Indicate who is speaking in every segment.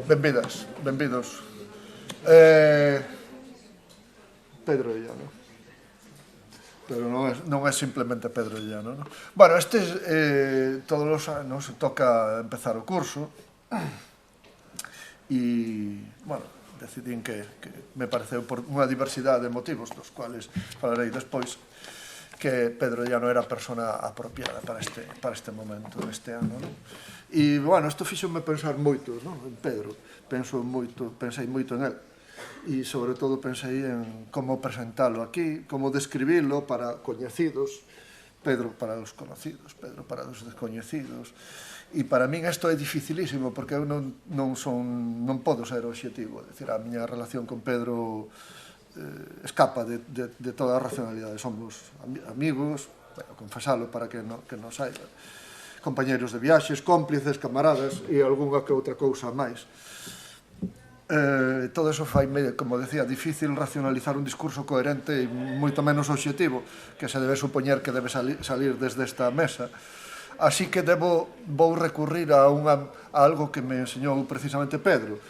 Speaker 1: Benvidas, benvidos. Pedro de Llano. Pero non é simplemente Pedro de Llano, non? Bueno, todos os anos toca empezar o curso e, bueno, decidín que me pareceu por unha diversidade de motivos, dos cuales falarei despois, que Pedro de Llano era a persona apropiada para este momento, este ano, non? E, bueno, isto fíxome pensar moito, non? En Pedro. Pensei moito en él. E, sobre todo, pensei en como presentalo aquí, como describilo para coñecidos, Pedro para os conocidos, Pedro para os descoñecidos. E para min isto é dificilísimo, porque eu non podo ser obxectivo. É dicir, a miña relación con Pedro escapa de toda a racionalidade. Somos amigos, confesalo para que non saiba, compañeros de viaxes, cómplices, camaradas e algunha que outra cousa máis. Todo eso faime, como decía, difícil racionalizar un discurso coherente e moito menos obxectivo, que se debe supoñer que debe salir desde esta mesa. Así que vou recurrir a algo que me enseñou precisamente Pedro,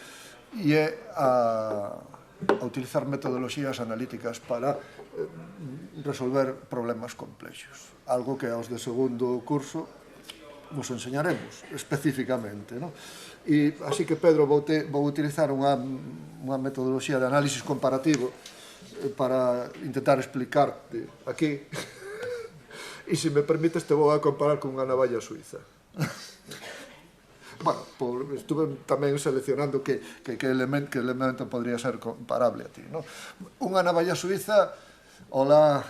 Speaker 1: e é a utilizar metodoloxías analíticas para resolver problemas complexos. Algo que aos de segundo curso nos enseñaremos especificamente, non? E así que, Pedro, vou utilizar unha metodoloxía de análisis comparativo para intentar explicarte aquí. E, se me permites, te vou a comparar con unha navalla suiza. Bueno, estuve tamén seleccionando que elemento podría ser comparable a ti, non? Unha navalla suiza, unha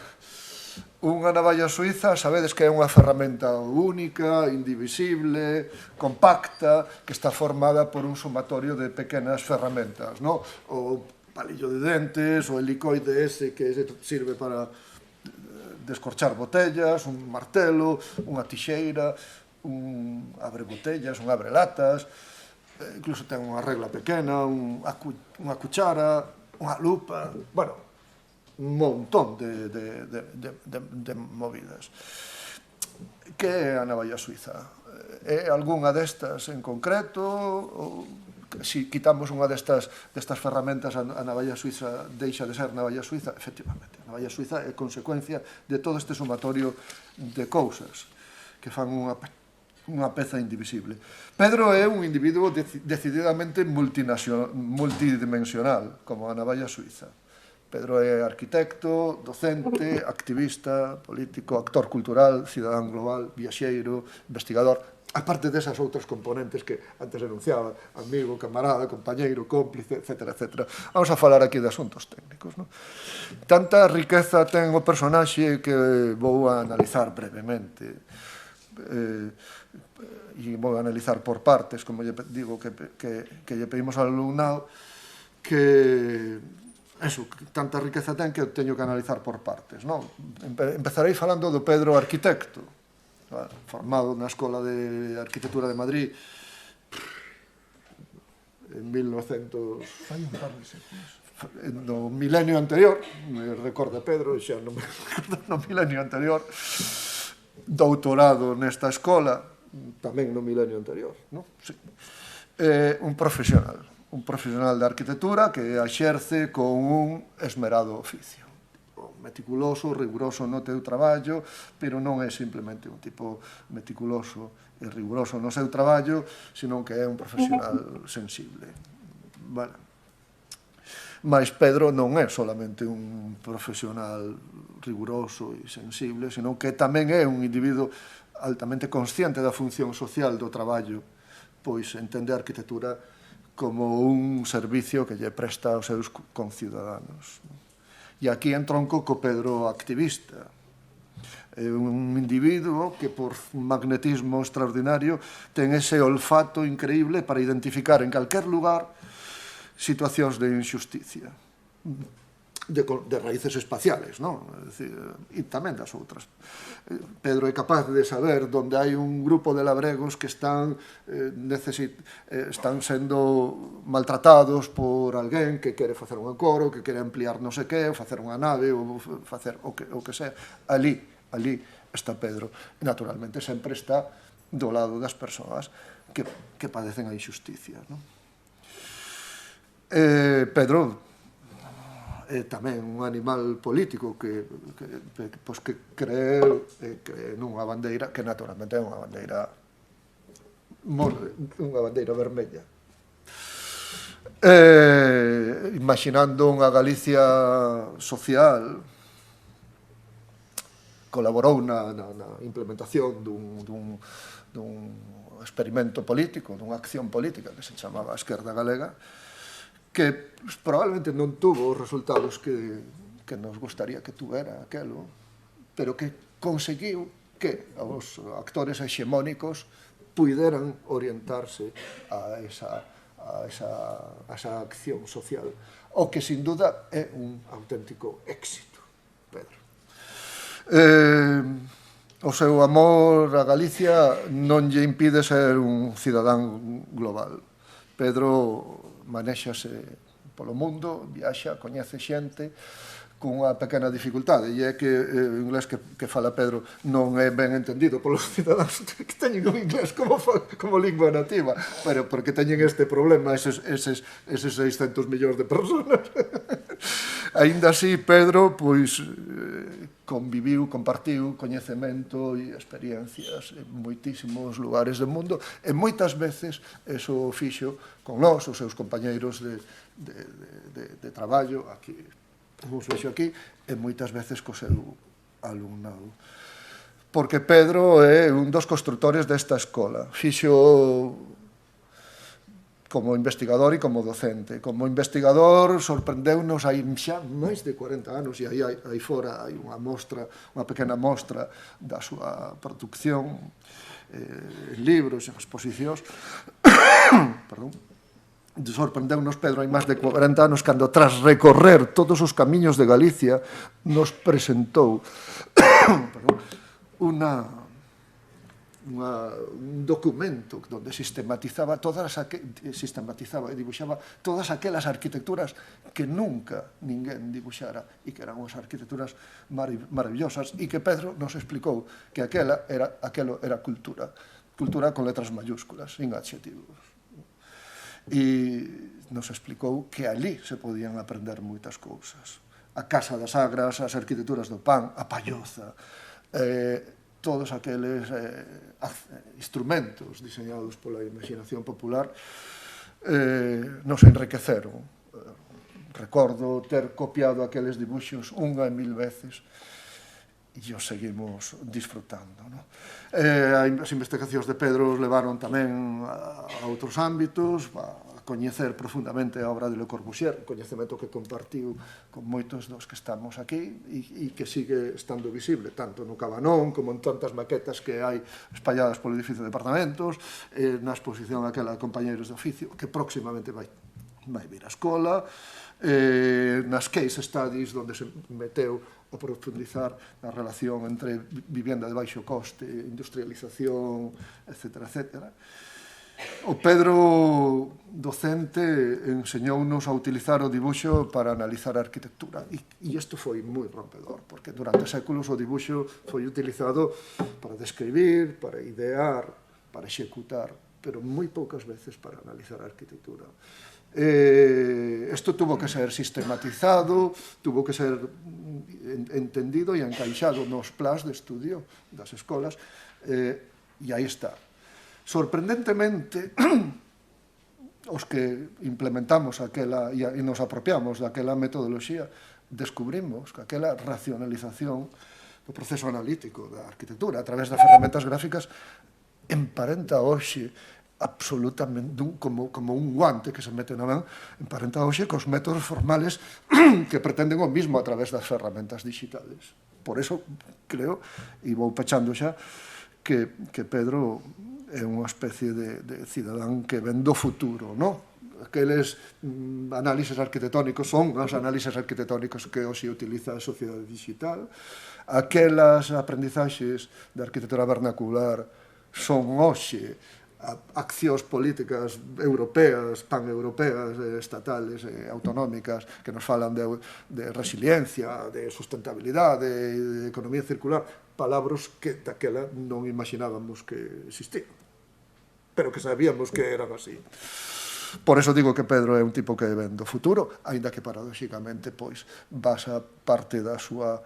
Speaker 1: navalla suiza, sabedes que é unha ferramenta única, indivisible, compacta, que está formada por un sumatorio de pequenas ferramentas, non? O palillo de dentes, o helicoide ese que sirve para descorchar botellas, un martelo, unha tixeira, un abre-botellas, un abre-latas, incluso ten unha regla pequena, unha cuchara, unha lupa, bueno, un montón de movidas. Que é a navalla suiza? É algunha destas en concreto? Se quitamos unha destas ferramentas, a navalla suiza deixa de ser navalla suiza? Efectivamente, a navalla suiza é consecuencia de todo este sumatorio de cousas que fan unha peza indivisible. Pedro é un individuo decididamente multidimensional, como a navalla suiza. Pedro é arquitecto, docente, activista, político, actor cultural, cidadán global, viaxeiro, investigador, aparte desas outras componentes que antes enunciaba, amigo, camarada, compañeiro, cómplice, etc. Vamos a falar aquí de asuntos técnicos, non? Tanta riqueza ten o personaxe que vou a analizar brevemente. E vou a analizar por partes, como lle digo que lle pedimos ao alumnado, que tanta riqueza ten que eu teño que analizar por partes, non? Empezarei falando do Pedro arquitecto, formado na Escola de Arquitectura de Madrid en 1900... no milenio anterior, me recorda Pedro, xa non me recordo, no milenio anterior, doutorado nesta escola, tamén no milenio anterior, non? Sí. Un profesional de arquitectura que a exerce con un esmerado oficio. Meticuloso, riguroso no teu traballo, pero non é simplemente un tipo meticuloso e riguroso no seu traballo, senón que é un profesional sensible. Bueno, mas Pedro non é solamente un profesional riguroso e sensible, senón que tamén é un individuo altamente consciente da función social do traballo, pois entende a arquitectura como un servicio que lle presta aos seus conciudadanos. E aquí entronco co Pedro activista. É un individuo que, por magnetismo extraordinario, ten ese olfato increíble para identificar en calquer lugar situacións de injusticia, de raíces espaciales, non? E tamén das outras. Pedro é capaz de saber onde hai un grupo de labregos que están sendo maltratados por alguén que quere facer un encoro, que quere ampliar non sei que, ou facer unha nave, ou facer o que sea. Ali está Pedro. Naturalmente, sempre está do lado das persoas que padecen a injusticia. Pedro é tamén un animal político que cree nunha bandeira que naturalmente é unha bandeira vermella. Imaginando unha Galicia social, colaborou na implementación dun experimento político, dunha acción política que se chamaba a Esquerda Galega, que probablemente non tuvo os resultados que nos gustaría que tuvera aquelo, pero que conseguiu que os actores hexemónicos puderan orientarse a esa acción social, o que sin duda é un auténtico éxito, Pedro. O seu amor a Galicia non lle impide ser un cidadán global. Pedro manéxase polo mundo, viaxa, coñece xente, cunha pequena dificultade, e é que o inglés que fala Pedro non é ben entendido polos cidadáns que teñen o inglés como lingua nativa, pero porque teñen este problema eses 600 millóns de personas. Aínda así, Pedro, pois, compartiu coñecemento e experiencias en moitísimos lugares do mundo, e moitas veces eso fixo con nós, os seus compañeiros de traballo, aquí, vos vexo aquí, e moitas veces co seu alumnado. Porque Pedro é un dos constructores desta escola. Fixo como investigador e como docente. Como investigador sorprendeunos hai xa máis de 40 anos, e aí fora hai unha pequena mostra da súa producción en libros, en exposicións. Perdón. Sorprendeunos Pedro hai máis de 40 anos cando, tras recorrer todos os camiños de Galicia, nos presentou un documento onde sistematizaba e dibuixaba todas aquelas arquitecturas que nunca ninguén dibuixara, e que eran unhas arquitecturas maravillosas, e que Pedro nos explicou que aquelo era cultura con letras mayúsculas, sin adxetivos. E nos explicou que ali se podían aprender moitas cousas. A Casa das Agras, as arquitecturas do pan, a palloza, todos aqueles instrumentos diseñados pola imaginación popular nos enriqueceron. Recordo ter copiado aqueles dibuixos unha e 1000 veces e os seguimos disfrutando. As investigacións de Pedro levaron tamén a outros ámbitos, a coñecer profundamente a obra de Le Corbusier, coñecemento que compartiu con moitos dos que estamos aquí e que sigue estando visible, tanto no Cabanón como en tantas maquetas que hai espalladas polo edificio de departamentos, na exposición aquela de compañeiros de oficio, que próximamente vai vir á escola, nas case studies, onde se meteu a profundizar na relación entre vivienda de baixo coste, industrialización, etc., etc. O Pedro, docente, enseñounos a utilizar o dibuixo para analizar a arquitectura, e isto foi moi rompedor, porque durante séculos o dibuixo foi utilizado para describir, para idear, para executar, pero moi poucas veces para analizar a arquitectura. Isto tuvo que ser sistematizado, tuvo que ser entendido e encaixado nos plans de estudio das escolas, e aí está. Sorprendentemente, os que implementamos aquela e nos apropiamos daquela metodoloxía, descubrimos que aquela racionalización do proceso analítico da arquitectura a través das ferramentas gráficas emparenta hoxe absolutamente como un guante que se mete na man, emparenta hoxe cos métodos formales que pretenden o mismo a través das ferramentas digitales. Por eso creo, e vou pechando xa, que Pedro é unha especie de cidadán que ven do futuro, non? Aqueles análises arquitectónicos son os análises arquitectónicos que hoxe utiliza a sociedade digital, aquelas aprendizaxes de arquitectura vernacular son hoxe accións políticas europeas, paneuropeas, estatales, autonómicas, que nos falan de resiliencia, de sustentabilidade, de economía circular, palabras que daquela non imaginábamos que existían, pero que sabíamos que eran así. Por eso digo que Pedro é un tipo que ven do futuro, aínda que paradóxicamente pois basa parte da súa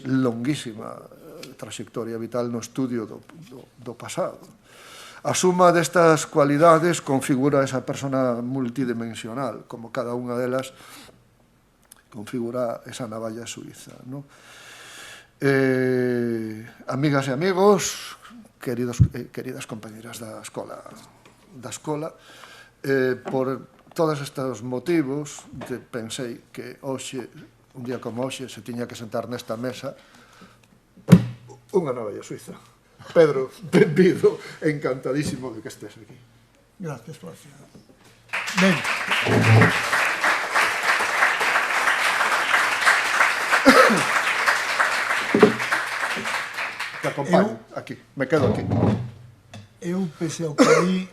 Speaker 1: longuísima trayectoria vital no estudio do pasado. A suma destas cualidades configura esa persona multidimensional, como cada unha delas configura esa navalla suiza, ¿no? Amigas e amigos, queridas compañeras da escola, por todos estes motivos pensei que hoxe, un día como hoxe, se tiña que sentar nesta mesa unha navalla suiza. Pedro, benvido, encantadísimo de que estés aquí.
Speaker 2: Gracias, Plácido. Ben.
Speaker 1: Te acompaño aquí, me quedo aquí.
Speaker 2: Eu, pese ao que di,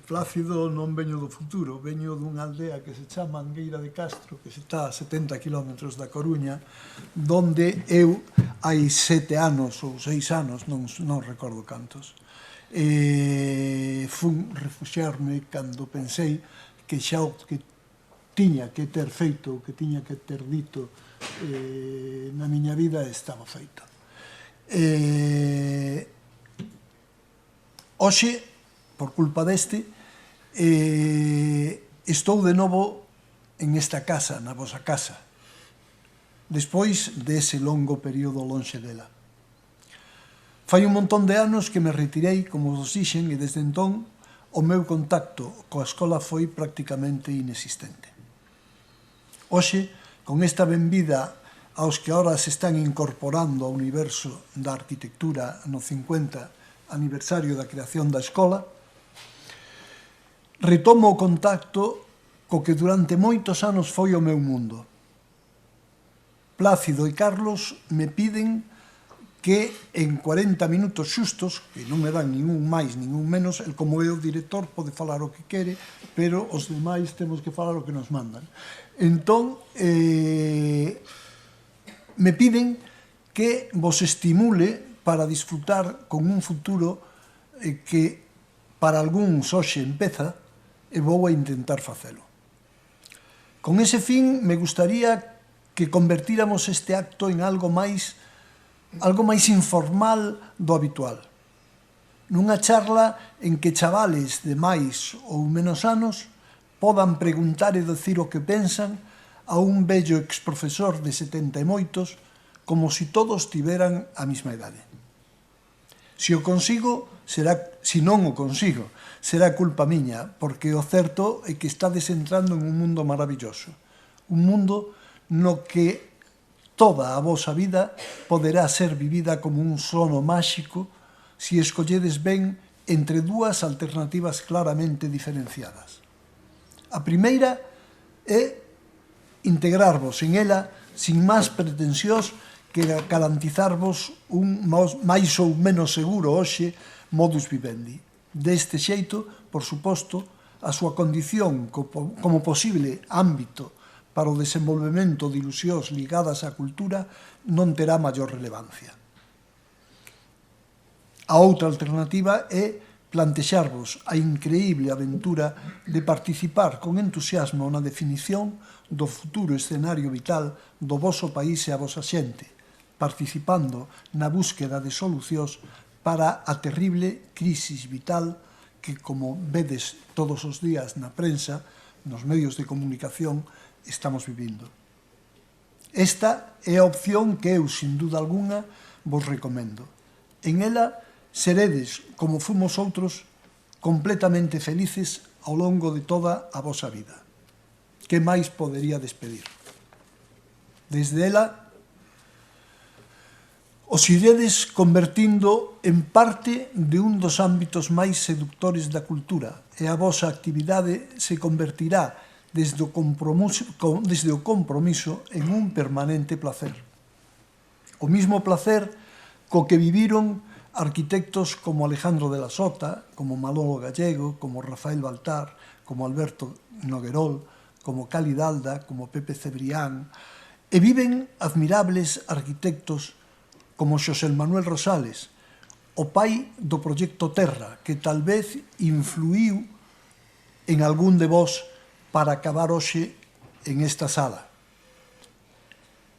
Speaker 2: Plácido, non veño do futuro, veño dunha aldea que se chama Angueira de Castro, que está a 70 kilómetros da Coruña, donde eu, hai 7 anos ou 6 anos, non recordo cantos, fun refuxiarme cando pensei que xa o que tiña que ter feito, o que tiña que ter dito na miña vida estaba feito. Hoxe, por culpa deste, estou de novo en esta casa, na vosa casa, despois dese longo período lonxe dela. Fai un montón de anos que me retirei, como vos dixen, e desde entón o meu contacto coa escola foi prácticamente inexistente. Hoxe, con esta benvida aos que ahora se están incorporando ao universo da arquitectura no 50 aniversario da creación da escola, retomo o contacto co que durante moitos anos foi o meu mundo. Plácido e Carlos me piden que en 40 minutos xustos, que non me dan ningún máis, ningún menos, el como é o director pode falar o que quere, pero os demais temos que falar o que nos mandan. Entón, me piden que vos estimule para disfrutar con un futuro que para algúns hoxe empeza, e vou a intentar facelo. Con ese fin, me gustaría que convertíramos este acto en algo máis informal do habitual. Nunha charla en que chavales de máis ou menos anos podan preguntar e dicir o que pensan a un bello exprofesor de 70 e moitos como si todos tiveran a mesma idade. Se non o consigo, será culpa miña, porque o certo é que estades entrando en un mundo maravilloso. Un mundo no que toda a vosa vida poderá ser vivida como un sono máxico se escolledes ben entre dúas alternativas claramente diferenciadas. A primeira é integrarvos en ela sin máis pretensións que garantizarvos un máis ou menos seguro hoxe modus vivendi. Deste xeito, por suposto, a súa condición como posible ámbito para o desenvolvemento de ilusións ligadas á cultura non terá maior relevancia. A outra alternativa é plantexarvos a increíble aventura de participar con entusiasmo na definición do futuro escenario vital do voso país e a vosa xente, participando na búsqueda de solucións para a terrible crisis vital que, como vedes todos os días na prensa, nos medios de comunicación, estamos vivindo. Esta é a opción que eu, sin duda alguna, vos recomendo. En ela, seredes, como fomos outros, completamente felices ao longo de toda a vosa vida. Que máis podería despedir? Desde ela, os iredes convertindo en parte de un dos ámbitos máis seductores da cultura e a vosa actividade se convertirá desde o compromiso en un permanente placer. O mismo placer co que viviron arquitectos como Alejandro de la Sota, como Manolo Gallego, como Rafael Baltar, como Alberto Noguerol, como Cali Dalda, como Pepe Cebrián, e viven admirables arquitectos como Xosé Manuel Rosales, o pai do proxecto Terra, que tal vez influiu en algún de vós para acabar hoxe en esta sala.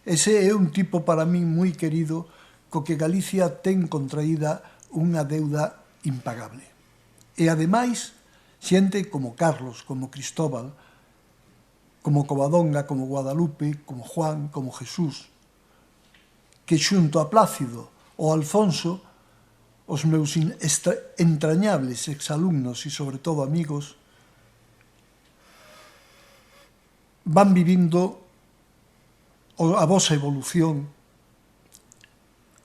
Speaker 2: Ese é un tipo para min moi querido co que Galicia ten contraída unha deuda impagable. E, ademais, xente como Carlos, como Cristóbal, como Covadonga, como Guadalupe, como Juan, como Jesús, que xunto a Plácido ou Alfonso, os meus entrañables exalumnos e, sobre todo, amigos, van vivindo a vosa evolución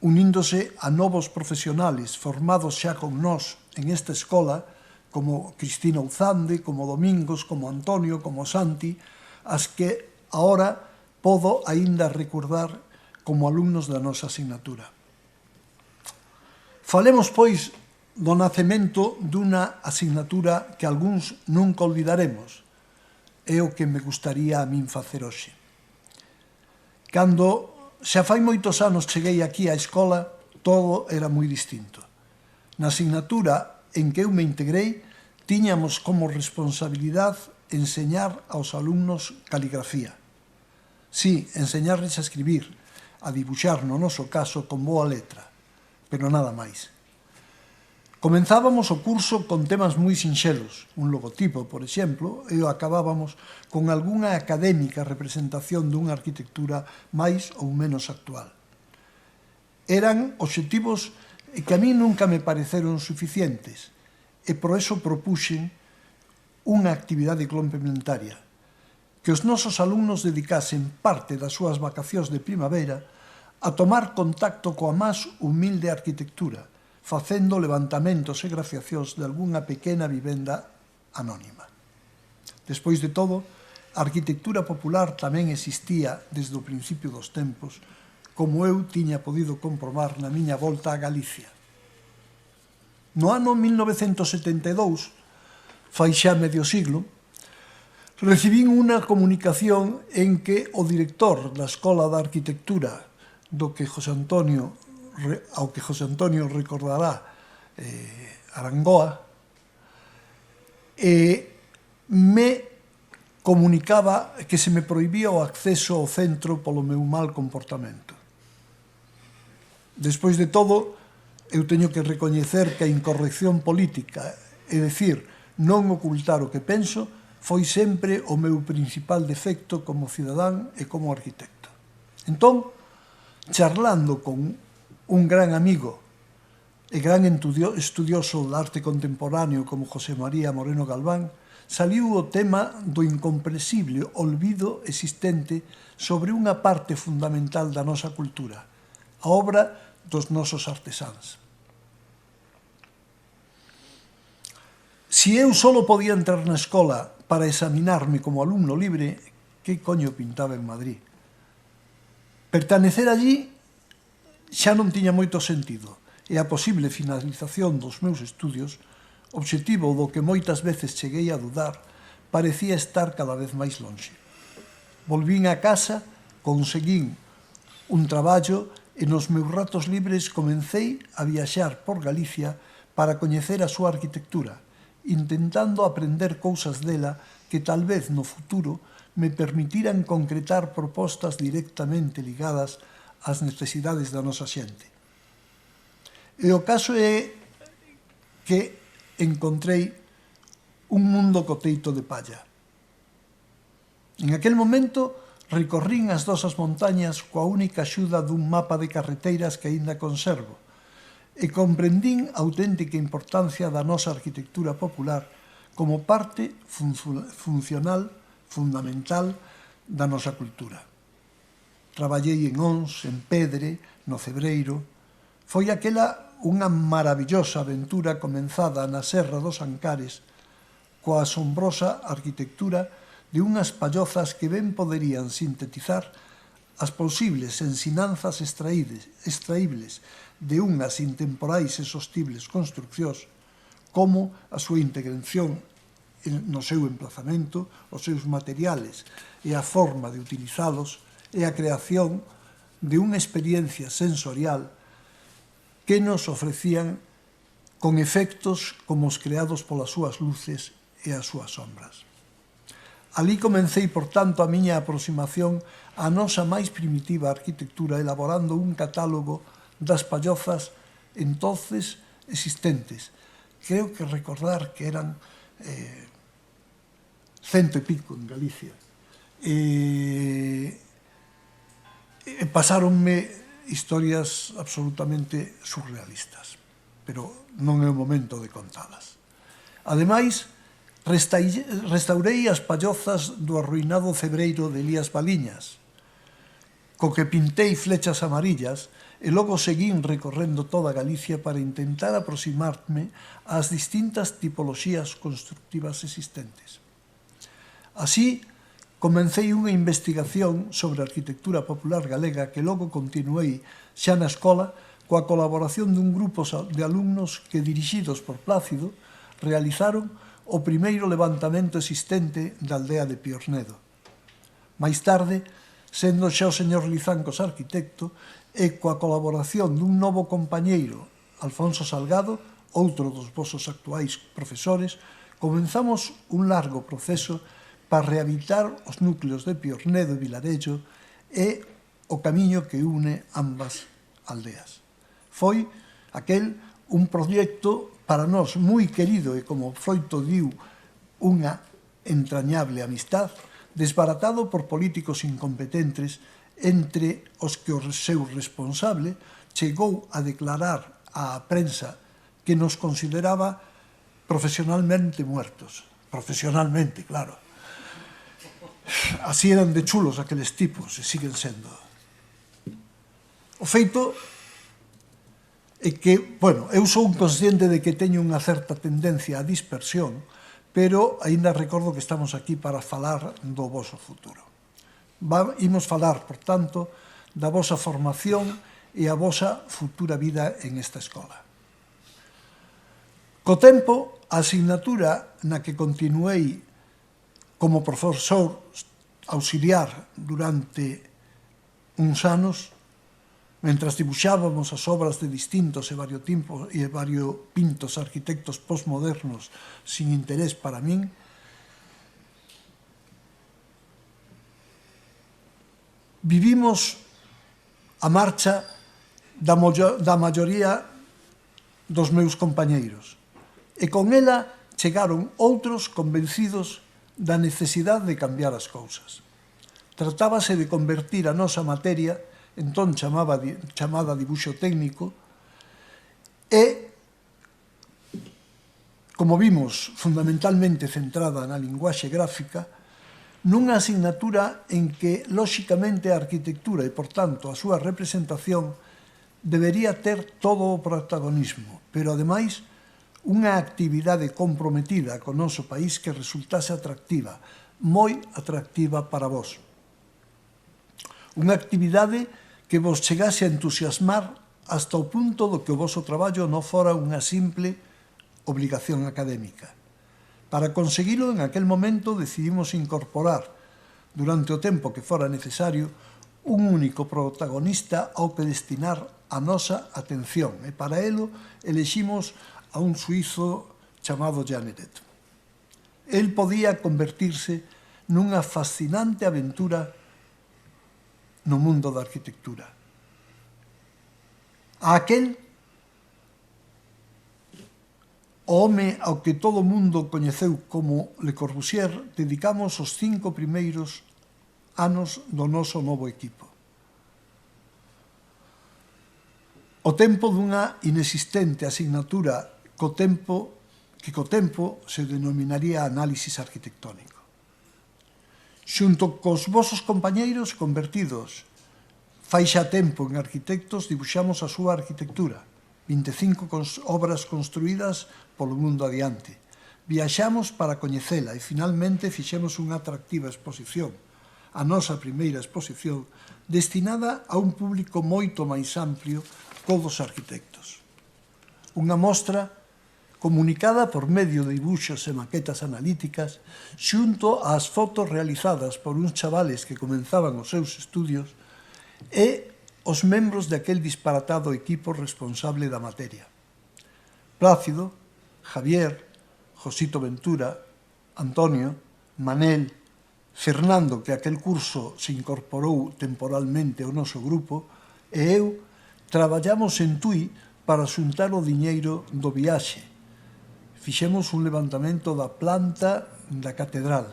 Speaker 2: uníndose a novos profesionales formados xa con nós en esta escola, como Cristina Uzande, como Domingos, como Antonio, como Santi, as que agora podo aínda recordar como alumnos da nosa asignatura. Falemos, pois, do nacemento dunha asignatura que algúns nunca olvidaremos. É o que me gustaría a min facer hoxe. Cando xa fai moitos anos cheguei aquí á escola, todo era moi distinto. Na asignatura en que eu me integrei, tiñamos como responsabilidade enseñar aos alumnos caligrafía. Sí, enseñarles a escribir, a dibuixar, no noso caso, con boa letra, pero nada máis. Comenzábamos o curso con temas moi sinxelos, un logotipo, por exemplo, e o acabábamos con algunha académica representación dunha arquitectura máis ou menos actual. Eran obxectivos que a mí nunca me pareceron suficientes, e por eso propuxen unha actividade complementaria, que os nosos alumnos dedicasen parte das súas vacacións de primavera a tomar contacto coa máis humilde arquitectura, facendo levantamentos e graciacións de algunha pequena vivenda anónima. Despois de todo, a arquitectura popular tamén existía desde o principio dos tempos, como eu tiña podido comprobar na miña volta a Galicia. No ano 1972, fai xa medio siglo, recibín unha comunicación en que o director da Escola de Arquitectura ao que José Antonio recordará, Arangoa, me comunicaba que se me prohibía o acceso ao centro polo meu mal comportamento. Despois de todo, eu teño que recoñecer que a incorrección política, é dicir, non ocultar o que penso, foi sempre o meu principal defecto como cidadán e como arquitecto. Entón, charlando con un gran amigo e gran estudioso do arte contemporáneo como José María Moreno Galván, saliu o tema do incomprensible olvido existente sobre unha parte fundamental da nosa cultura, a obra dos nosos artesáns. Si eu só podía entrar na escola para examinarme como alumno libre, que coño pintaba en Madrid? Pertanecer allí xa non tiña moito sentido, e a posible finalización dos meus estudios, obxectivo do que moitas veces cheguei a dudar, parecía estar cada vez máis lonxe. Volvín a casa, conseguín un traballo e nos meus ratos libres comecei a viaxar por Galicia para coñecer a súa arquitectura, intentando aprender cousas dela que tal vez no futuro me permitiran concretar propostas directamente ligadas ás necesidades da nosa xente. E o caso é que encontrei un mundo co teito de palla. En aquel momento recorrín as dosas montañas coa única axuda dun mapa de carreteiras que aínda conservo e comprendín a auténtica importancia da nosa arquitectura popular como parte funcional, fundamental da nosa cultura. Traballei en Ons, en Pedre, no Cebreiro. Foi aquela unha maravillosa aventura comenzada na Serra dos Ancares coa asombrosa arquitectura de unhas pallozas que ben poderían sintetizar as posibles ensinanzas extraíbles de unhas intemporais e sostibles construccións, como a súa integración no seu emplazamento, os seus materiales e a forma de utilizalos, e a creación de unha experiencia sensorial que nos ofrecían con efectos como os creados polas súas luces e as súas sombras. Alí comecei, por tanto, a miña aproximación á nosa máis primitiva arquitectura elaborando un catálogo das pallozas entonces existentes. Creo que recordar que eran 100 e pico en Galicia. E pasáronme historias absolutamente surrealistas, pero non é o momento de contalas. Ademais, restaurei as pallozas do arruinado cebreiro de Elías Baliñas, co que pintei flechas amarillas e logo seguín recorrendo toda Galicia para intentar aproximarme ás distintas tipoloxías constructivas existentes. Así, comecei unha investigación sobre a arquitectura popular galega que logo continuei xa na escola coa colaboración dun grupo de alumnos que, dirixidos por Plácido, realizaron o primeiro levantamento existente da aldea de Piornedo. Mais tarde, sendo xa o señor Lizancos arquitecto, e coa colaboración dun novo compañeiro, Alfonso Salgado, outro dos vosos actuais profesores, comenzamos un largo proceso para rehabilitar os núcleos de Piornedo e Vilarello e o camiño que une ambas aldeas. Foi aquel un proxecto para nós moi querido e, como Froito diu, unha entrañable amistad, desbaratado por políticos incompetentes, entre os que o seu responsable chegou a declarar á prensa que nos consideraba profesionalmente muertos. Profesionalmente, claro. Así eran de chulos aqueles tipos, e siguen sendo. O feito é que, bueno, eu sou un consciente de que teño unha certa tendencia á dispersión, pero aínda recordo que estamos aquí para falar do voso futuro. Imos falar, por tanto, da vosa formación e a vosa futura vida en esta escola. Co tempo, a asignatura na que continuei como profesor auxiliar durante uns anos, mentras dibuixábamos as obras de distintos e variopintos arquitectos postmodernos sin interés para min, vivimos a marcha da maioría dos meus compañeiros, e con ela chegaron outros convencidos da necesidade de cambiar as cousas. Tratábase de convertir a nosa materia, entón chamada dibuixo técnico, e, como vimos, fundamentalmente centrada na linguaxe gráfica, nunha asignatura en que, lóxicamente, a arquitectura e, por tanto, a súa representación debería ter todo o protagonismo, pero, ademais, unha actividade comprometida co noso país que resultase atractiva, moi atractiva para vós. Unha actividade que vos chegase a entusiasmar hasta o punto do que o voso traballo non fora unha simple obligación académica. Para conseguilo, en aquel momento decidimos incorporar, durante o tempo que fora necesario, un único protagonista ao que destinar a nosa atención, e para elo eleximos a un suízo chamado Janeret. El podía convertirse nunha fascinante aventura no mundo da arquitectura. A aquel, o home ao que todo o mundo coñeceu como Le Corbusier, dedicamos os 5 primeiros anos do noso novo equipo. O tempo dunha inexistente asignatura que co tempo se denominaría análisis arquitectónico. Xunto cos vosos compañeiros convertidos fai xa tempo en arquitectos, dibuixamos a súa arquitectura, 25 obras construídas polo mundo adiante. Viaxamos para coñecela e, finalmente, fixemos unha atractiva exposición, a nosa primeira exposición, destinada a un público moito máis amplio co dos arquitectos. Unha mostra comunicada por medio de dibuxos e maquetas analíticas xunto ás fotos realizadas por uns chavales que comenzaban os seus estudios e os membros de aquel disparatado equipo responsable da materia. Plácido, Javier, Josito Ventura, Antonio, Manel, Fernando, que aquel curso se incorporou temporalmente ao noso grupo, e eu traballamos en Tui para xuntar o diñeiro do viaxe. Fixemos un levantamento da planta da catedral.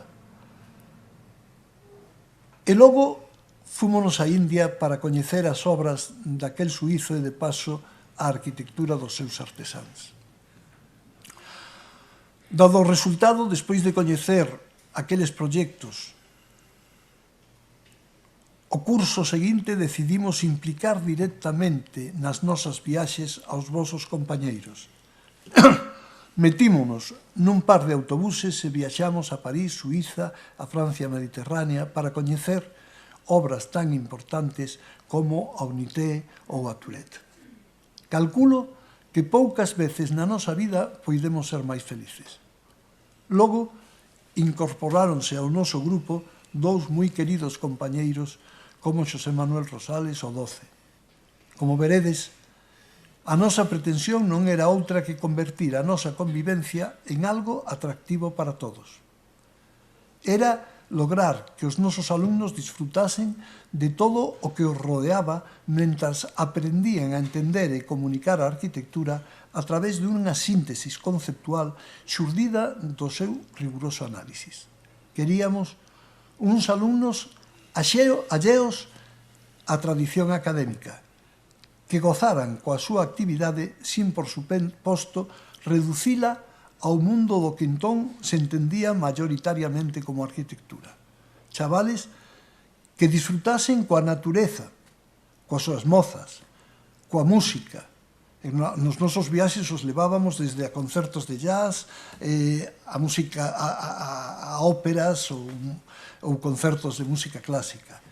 Speaker 2: E logo fúmonos a India para coñecer as obras daquel suízo e, de paso, a arquitectura dos seus artesáns. Dado o resultado, despois de coñecer aqueles proxectos, o curso seguinte decidimos implicar directamente nas nosas viaxes aos vosos compañeiros. Metímonos nun par de autobuses e viaxamos a París, Suíza, a Francia mediterránea para coñecer obras tan importantes como a Unité ou a Tourette. Calculo que poucas veces na nosa vida poidemos ser máis felices. Logo, incorporáronse ao noso grupo dous moi queridos compañeiros como Xosé Manuel Rosales o Doce. Como veredes, a nosa pretensión non era outra que convertir a nosa convivencia en algo atractivo para todos. Era lograr que os nosos alumnos disfrutasen de todo o que os rodeaba mentras aprendían a entender e comunicar a arquitectura a través dunha síntesis conceptual xurdida do seu riguroso análisis. Queríamos uns alumnos alleos á tradición académica, que gozaran coa súa actividade sin, por suposto, reducila ao mundo do que entón se entendía mayoritariamente como arquitectura. Chavales que disfrutasen coa natureza, coas súas mozas, coa música. Nos nosos viaxes os levábamos desde a concertos de jazz, a música, a óperas ou concertos de música clásica.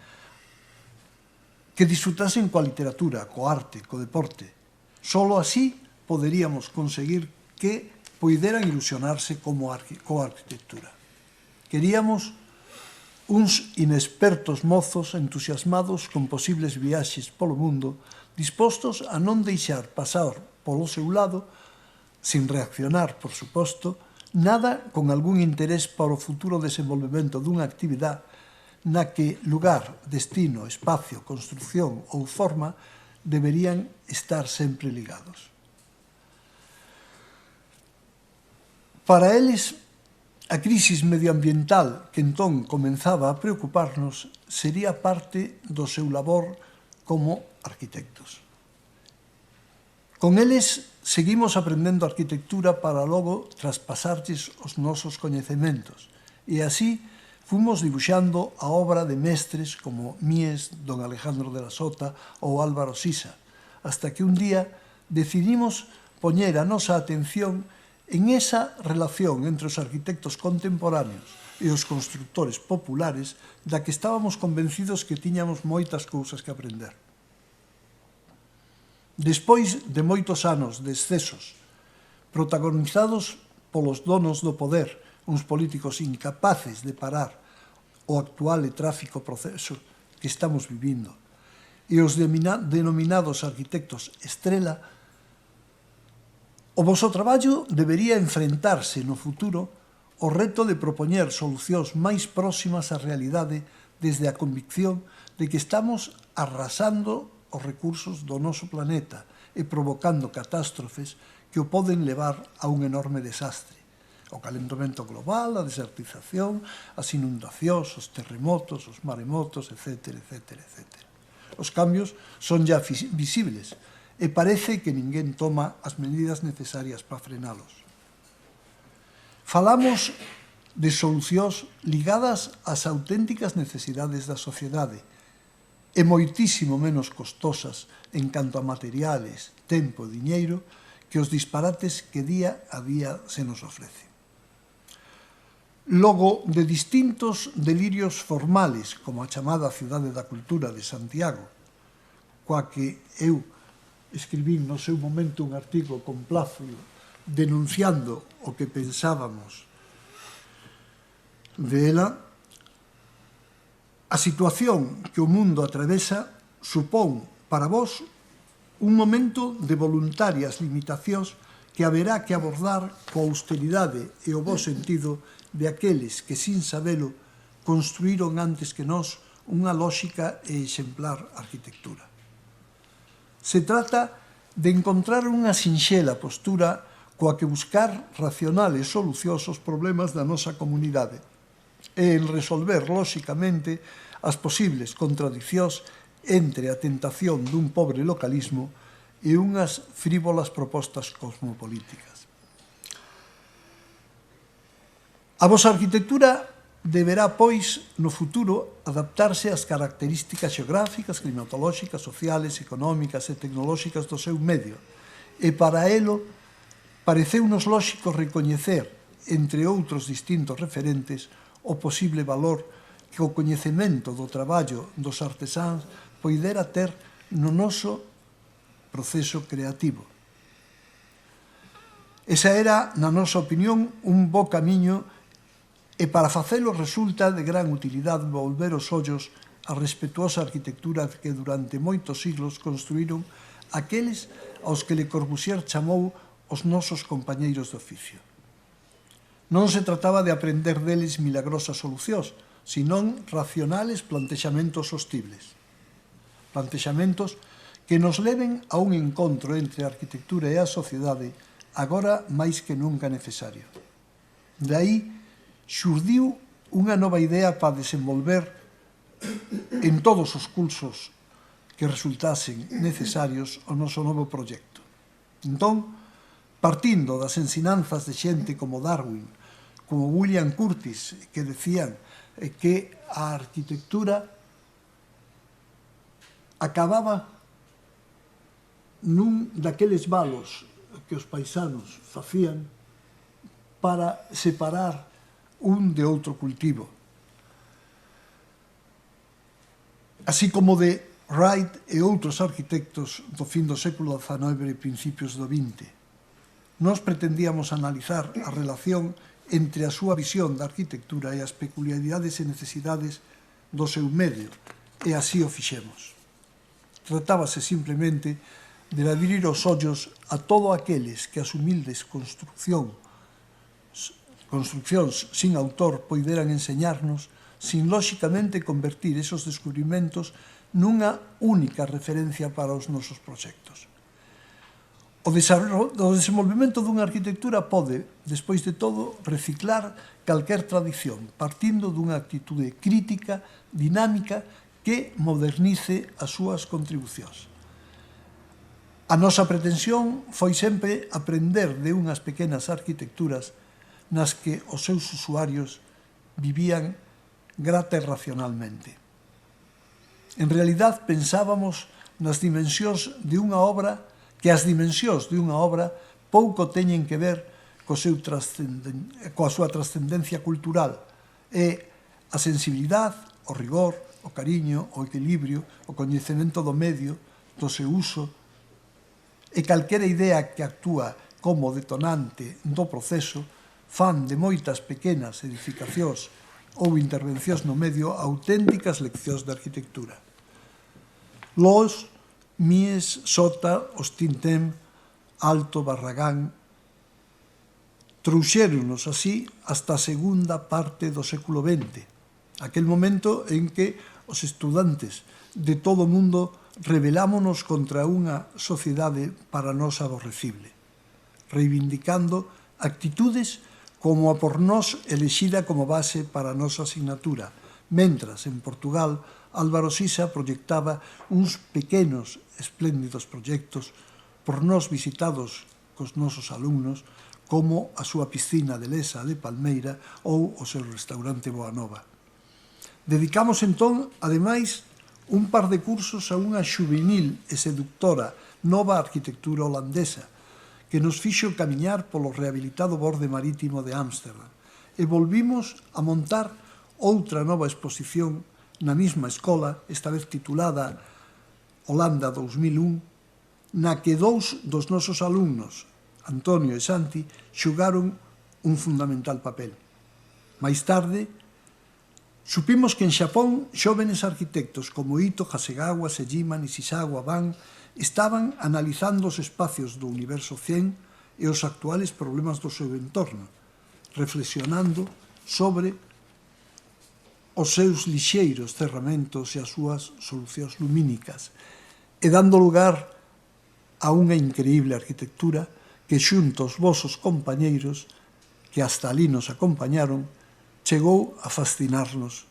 Speaker 2: Que disfrutasen coa literatura, coa arte, co deporte. Solo así poderíamos conseguir que poideran ilusionarse coa arquitectura. Queríamos uns inexpertos mozos entusiasmados con posibles viaxes polo mundo, dispostos a non deixar pasar polo seu lado, sin reaccionar, por suposto, nada con algún interés para o futuro desenvolvemento dunha actividade na que lugar, destino, espacio, construcción ou forma deberían estar sempre ligados. Para eles, a crisis medioambiental que entón comenzaba a preocuparnos sería parte do seu labor como arquitectos. Con eles seguimos aprendendo arquitectura para logo traspasarlles os nosos coñecementos e así fomos dibuixando a obra de mestres como Mies, don Alejandro de la Sota ou Álvaro Sisa, hasta que un día decidimos poñer a nosa atención en esa relación entre os arquitectos contemporáneos e os constructores populares da que estábamos convencidos que tiñamos moitas cousas que aprender. Despois de moitos anos de excesos, protagonizados polos donos do poder, uns políticos incapaces de parar o actual e tráfico proceso que estamos vivindo, e os denominados arquitectos estrela, o voso traballo debería enfrentarse no futuro ao reto de propoñer solucións máis próximas á realidade desde a convicción de que estamos arrasando os recursos do noso planeta e provocando catástrofes que o poden levar a un enorme desastre. O calentamento global, a desertización, as inundacións, os terremotos, os maremotos, etc., etc., etc. Os cambios son ya visibles e parece que ninguén toma as medidas necesarias para frenalos. Falamos de solucións ligadas ás auténticas necesidades da sociedade e moitísimo menos costosas en canto a materiales, tempo e diñeiro que os disparates que día a día se nos ofrecen. logo de distintos delirios formales, como a chamada Cidade da Cultura de Santiago, coa que eu escribín no seu momento un artigo con Plácido denunciando o que pensábamos de ela, a situación que o mundo atravesa supón para vós un momento de voluntarias limitacións que haberá que abordar coa austeridade e o bo sentido de aqueles que, sin sabelo, construíron antes que nós unha lóxica e exemplar arquitectura. Se trata de encontrar unha sinxela postura coa que buscar racionales solucións aos problemas da nosa comunidade e en resolver, lóxicamente, as posibles contradicións entre a tentación dun pobre localismo e unhas frívolas propostas cosmopolíticas. A vosa arquitectura deberá, pois, no futuro, adaptarse ás características xeográficas, climatolóxicas, sociales, económicas e tecnolóxicas do seu medio. E para elo, pareceunos lóxico recoñecer, entre outros distintos referentes, o posible valor que o coñecemento do traballo dos artesáns poidera ter no noso proceso creativo. Esa era, na nosa opinión, un bo camiño e para facelo resulta de gran utilidade volver os ollos á respetuosa arquitectura que durante moitos siglos construíron aqueles aos que Le Corbusier chamou os nosos compañeiros de oficio. Non se trataba de aprender deles milagrosas solucións, senón racionales plantexamentos sostibles. Plantexamentos que nos leven a un encontro entre a arquitectura e a sociedade agora máis que nunca necesario. De aí xurdiu unha nova idea para desenvolver en todos os cursos que resultasen necesarios o noso novo proxecto. Entón, partindo das ensinanzas de xente como Darwin, como William Curtis, que decían que a arquitectura acababa nun daqueles valos que os paisanos facían para separar un de outro cultivo. Así como de Wright e outros arquitectos do fin do século XIX e principios do XX. Nós pretendíamos analizar a relación entre a súa visión da arquitectura e as peculiaridades e necesidades do seu medio, e así o fixemos. Tratábase simplemente de abrir os ollos a todo aqueles que as humildes construccións sin autor poideran enseñarnos, sin lóxicamente convertir esos descubrimentos nunha única referencia para os nosos proxectos. O desenvolvemento dunha arquitectura pode, despois de todo, reciclar calquer tradición, partindo dunha actitude crítica, dinámica, que modernice as súas contribucións. A nosa pretensión foi sempre aprender de unhas pequenas arquitecturas nas que os seus usuarios vivían grata e racionalmente. En realidad, pensábamos nas dimensións de unha obra, que as dimensións de unha obra pouco teñen que ver coa súa trascendencia cultural e a sensibilidade, o rigor, o cariño, o equilibrio, o coñecemento do medio, do seu uso, e calquera idea que actúa como detonante do proceso fan de moitas pequenas edificacións ou intervencións no medio auténticas leccións de arquitectura. Loos, Mies, Sota, Ostintem, Alto, Barragán trouxéronos así hasta a segunda parte do século XX, aquel momento en que os estudantes de todo o mundo rebelámonos contra unha sociedade para nós aborrecible, reivindicando actitudes como a por nós elexida como base para a nosa asignatura, mentras, en Portugal, Álvaro Sisa proyectaba uns pequenos, espléndidos proxectos por nós visitados cos nosos alumnos, como a súa piscina de Lesa de Palmeira ou o seu restaurante Boanova. Dedicamos entón, ademais, un par de cursos a unha xuvenil e seductora nova arquitectura holandesa, que nos fixo camiñar polo rehabilitado borde marítimo de Ámsterdam e volvimos a montar outra nova exposición na mesma escola, esta vez titulada Holanda 2001, na que dous dos nosos alumnos, Antonio e Santi, xogaron un fundamental papel. Mais tarde, supimos que en Xapón xóvenes arquitectos como Ito, Hasegawa, Sejima, Nishizawa, Ban estaban analizando os espacios do universo zen e os actuales problemas do seu entorno, reflexionando sobre os seus lixeiros cerramentos e as súas solucións lumínicas, e dando lugar a unha increíble arquitectura que xunto aos vosos compañeiros, que hasta ali nos acompañaron, chegou a fascinarnos.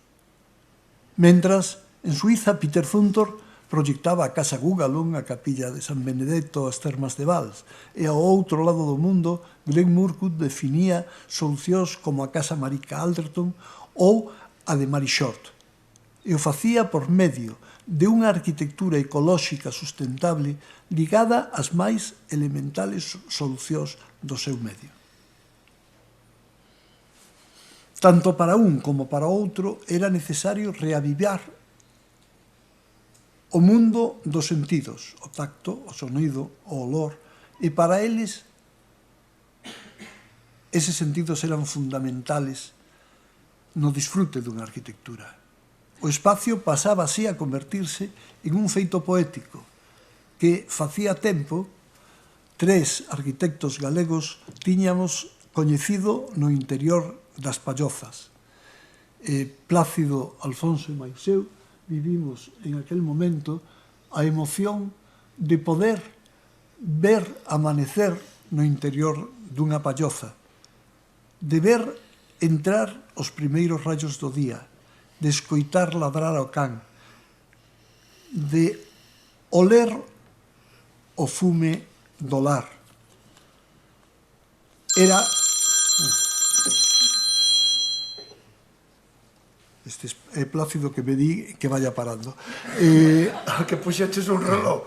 Speaker 2: Mentras, en Suiza, Peter Zumthor proyectaba a Casa Gugalon, a Capilla de San Benedetto, as Termas de Valls, e ao outro lado do mundo, Glenn Murcutt definía solucións como a Casa Marica Alderton ou a de Mary Short, e o facía por medio de unha arquitectura ecolóxica sustentable ligada ás máis elementales solucións do seu medio. Tanto para un como para outro era necesario reavivar o mundo dos sentidos, o tacto, o sonido, o olor, e para eles eses sentidos eran fundamentales no disfrute dunha arquitectura. O espacio pasaba así a convertirse en un feito poético que facía tempo tres arquitectos galegos tiñamos coñecido no interior das Pallozas. Plácido Alfonso e mais eu vivimos en aquel momento a emoción de poder ver amanecer no interior dunha palloza, de ver entrar os primeiros rayos do día, de escoitar ladrar ao can, de oler o fume do lar. Era... Este é Plácido que me di que vaya parando.
Speaker 1: Que puxeches un reloj.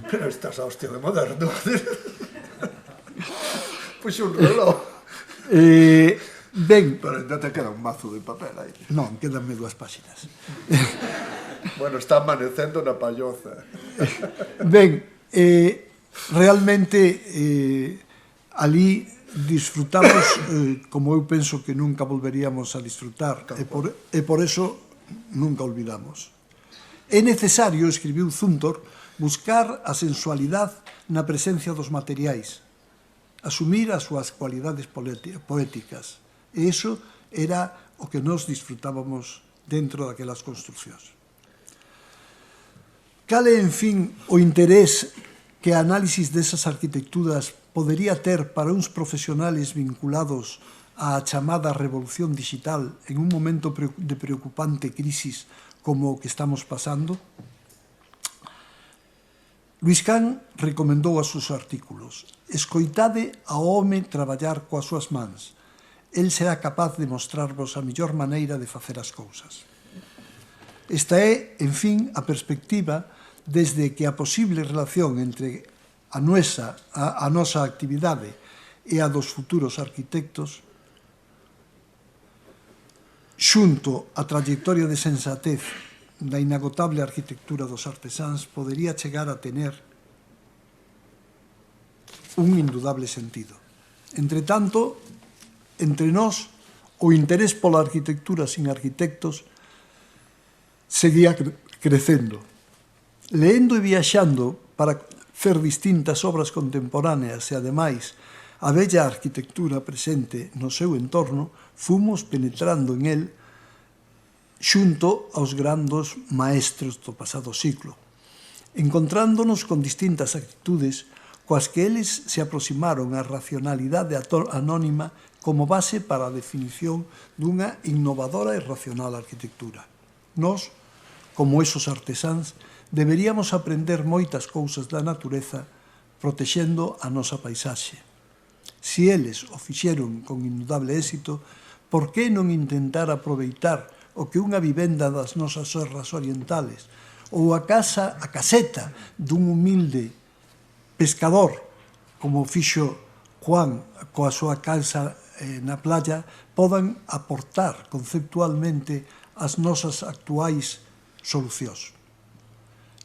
Speaker 1: Pero estás a hostia de moderno. Puxe un reloj.
Speaker 2: Ben...
Speaker 1: Pero ainda te queda un mazo de papel aí.
Speaker 2: Non, quedanme 2 páxinas.
Speaker 1: Bueno, está amanecendo na palloza.
Speaker 2: Ben, realmente ali disfrutamos como eu penso que nunca volveríamos a disfrutar, e por eso nunca olvidamos. É necesario, escribiu Zumthor, buscar a sensualidade na presencia dos materiais, asumir as súas cualidades poéticas, e iso era o que nos disfrutábamos dentro daquelas construccións. Cal é, en fin, o interés que a análisis desas arquitecturas podería ter para uns profesionales vinculados á chamada revolución digital en un momento de preocupante crisis como o que estamos pasando? Luis Kahn recomendou os seus artículos: escoitade ao home traballar coas súas mans. El será capaz de mostrarvos a mellor maneira de facer as cousas. Esta é, en fin, a perspectiva desde que a posible relación entre a nosa actividade e a dos futuros arquitectos, xunto a trayectoria de sensatez da inagotable arquitectura dos artesáns, podería chegar a tener un indudable sentido. Entre tanto, entre nós, o interés pola arquitectura sin arquitectos seguía crecendo. Leendo e viaxando para fer distintas obras contemporáneas e, ademais, a bella arquitectura presente no seu entorno, fomos penetrando en el xunto aos grandes maestros do pasado siglo, encontrándonos con distintas actitudes coas que eles se aproximaron á racionalidade anónima como base para a definición dunha innovadora e racional arquitectura. Nós, como esos artesáns, deberíamos aprender moitas cousas da natureza protexendo a nosa paisaxe. Si eles o fixeron con indudable éxito, por que non intentar aproveitar o que unha vivenda das nosas serras orientales ou a caseta dun humilde pescador, como fixo Juan coa súa casa na playa podan aportar conceptualmente as nosas actuais solucións.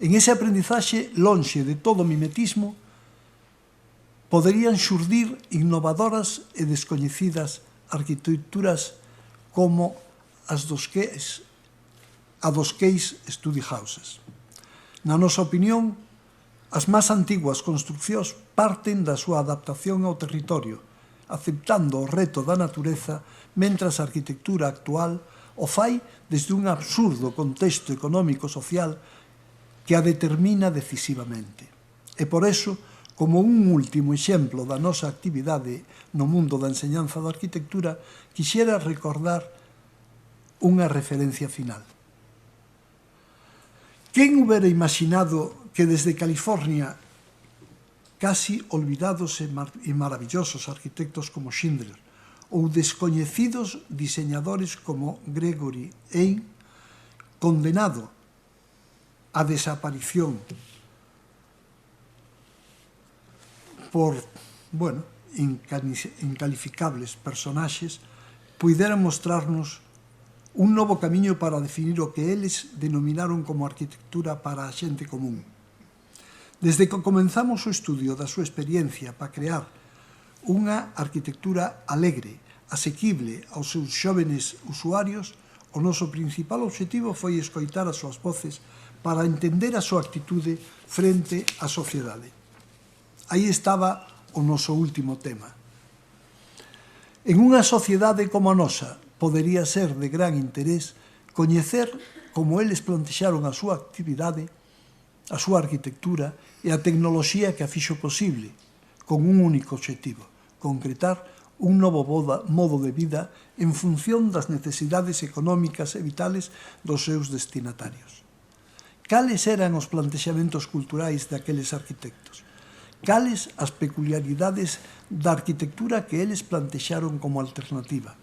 Speaker 2: En ese aprendizaxe, lonxe de todo mimetismo, poderían xurdir innovadoras e descoñecidas arquitecturas como a dos Case Study Houses. Na nosa opinión, as máis antiguas construccións parten da súa adaptación ao territorio, aceptando o reto da natureza, mentras a arquitectura actual o fai desde un absurdo contexto económico-social que a determina decisivamente. E por eso, como un último exemplo da nosa actividade no mundo da enseñanza da arquitectura, quixera recordar unha referencia final. Quen hubiera imaginado que desde California casi olvidados e maravillosos arquitectos como Schindler ou descoñecidos diseñadores como Gregory Hine, condenado a desaparición por, incalificables personaxes, puideran mostrarnos un novo camiño para definir o que eles denominaron como arquitectura para a xente común. Desde que comenzamos o estudio da súa experiencia para crear unha arquitectura alegre, asequible aos seus xóvenes usuarios, o noso principal obxectivo foi escoitar as súas voces para entender a súa actitude frente á sociedade. Aí estaba o noso último tema. En unha sociedade como a nosa, podería ser de gran interés coñecer como eles plantexaron a súa actividade, a súa arquitectura e a tecnoloxía que a fixo posible, con un único obxectivo, concretar un novo modo de vida en función das necesidades económicas e vitales dos seus destinatarios. Cales eran os plantexamentos culturais daqueles arquitectos? Cales as peculiaridades da arquitectura que eles plantexaron como alternativa?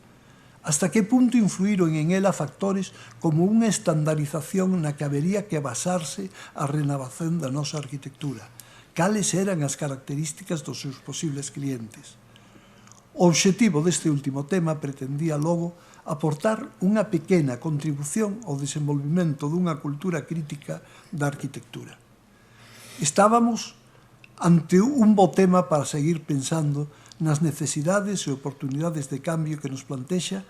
Speaker 2: Hasta que punto influíron en ela factores como unha estandarización na que habería que basarse a renovación da nosa arquitectura? Cales eran as características dos seus posibles clientes? O obxectivo deste último tema pretendía logo aportar unha pequena contribución ao desenvolvimento dunha cultura crítica da arquitectura. Estábamos ante un bo tema para seguir pensando nas necesidades e oportunidades de cambio que nos plantexa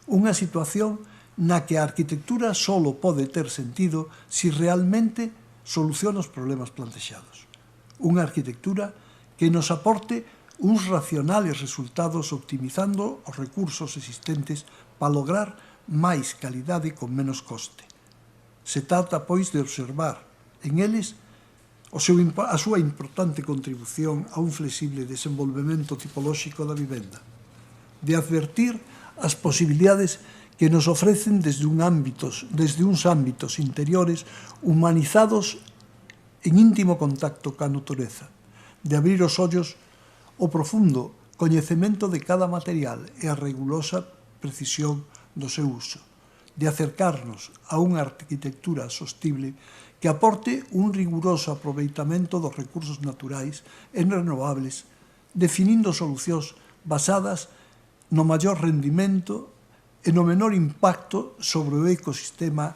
Speaker 2: unha situación na que a arquitectura só pode ter sentido se realmente soluciona os problemas plantexados. Unha arquitectura que nos aporte uns racionales resultados optimizando os recursos existentes para lograr máis calidade con menos coste. Se trata, pois, de observar en eles a súa importante contribución a un flexible desenvolvemento tipolóxico da vivenda, de advertir as posibilidades que nos ofrecen desde uns ámbitos interiores humanizados en íntimo contacto ca natureza, de abrir os ollos ao profundo coñecemento de cada material e a rigurosa precisión do seu uso, de acercarnos a unha arquitectura sostible que aporte un riguroso aproveitamento dos recursos naturais e renovables, definindo solucións basadas no maior rendimento e no menor impacto sobre o ecosistema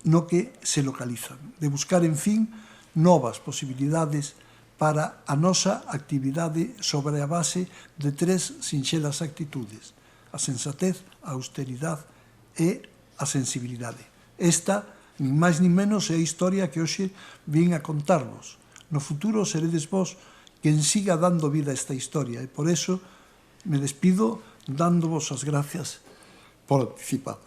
Speaker 2: no que se localizan, de buscar, en fin, novas posibilidades para a nosa actividade sobre a base de 3 sinxelas actitudes: a sensatez, a austeridade e a sensibilidade. Esta, nin máis nin menos, é a historia que hoxe vin a contarvos. No futuro seredes vos quen siga dando vida a esta historia e por eso me despido dándovos as gracias por anticipado.